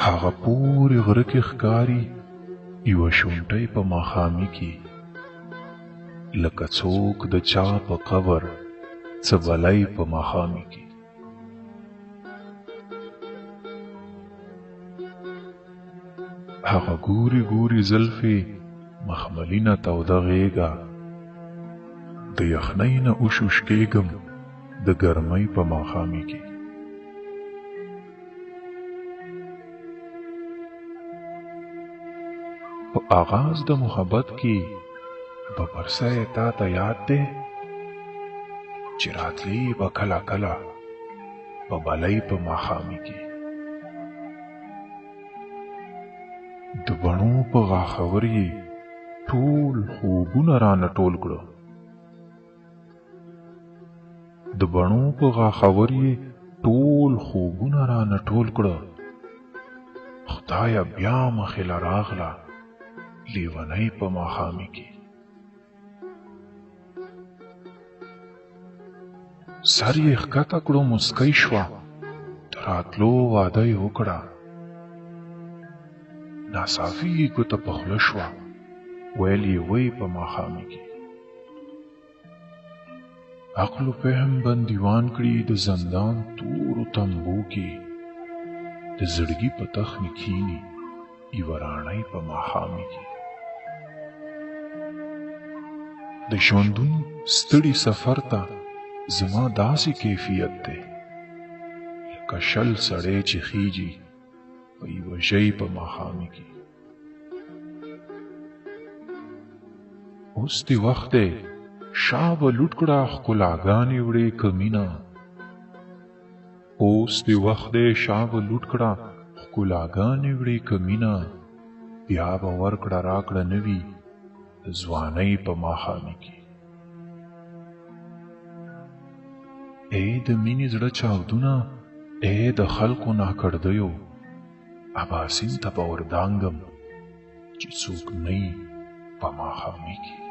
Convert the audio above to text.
هغه پورې غره کې ښکاري یوه شونټۍ په ماښامي کې، لکه څوک د چا په قبر څه بلی په ماښامي کې. هغه ګوري ګوري زلفې مخملینه توده غېږه، د یخنۍ نه اوشوشکېږم د ګرمۍ په ماښامي کې. په آغاز د محبت کې به پرسه تا ته یاد دی چې راتلی به کله کله په بلۍ په ماښامي کې. د بڼو په غاښور یې ټول خوبونه رانه ټول کړه، د بڼو په غاښور یې ټول خوبونه رانه ټول کړه. خدایه بیا مخې له راغله لیونۍ په ماښامي کې. سر یې ښکته کړو مسکی شوه، د راتلو واده یې وکړه. ناصافي یې ګوته په خوله شوه، ویل یې وی په ماښامي کې. عقل و فهم بندیوان کړي د زندان تورو تنبو کې، د زړګي په تخ مې کښېني یوه راڼۍ په ماښامي کې. د ژوندون ستړي سفر ته زما داسې کیفیت دی لکه شل سړی چې خیجي په یوه ژۍ په ماښامي کې. اوس دې وخت دی شا به لوټ کړه ښکلاګانې وړې که مینه، اوس دې وخت دی شا به لوټ کړه ښکلاګانې وړې که مینه، بیا به ورکړه راکړه نه وي د ځوانۍ په ماښامي کې. ای د مینې زړه چاودونه، ای د خلکو ناکړدیو، اباسین ته به وردانګم چې څوک نه یي په ماښامي کې.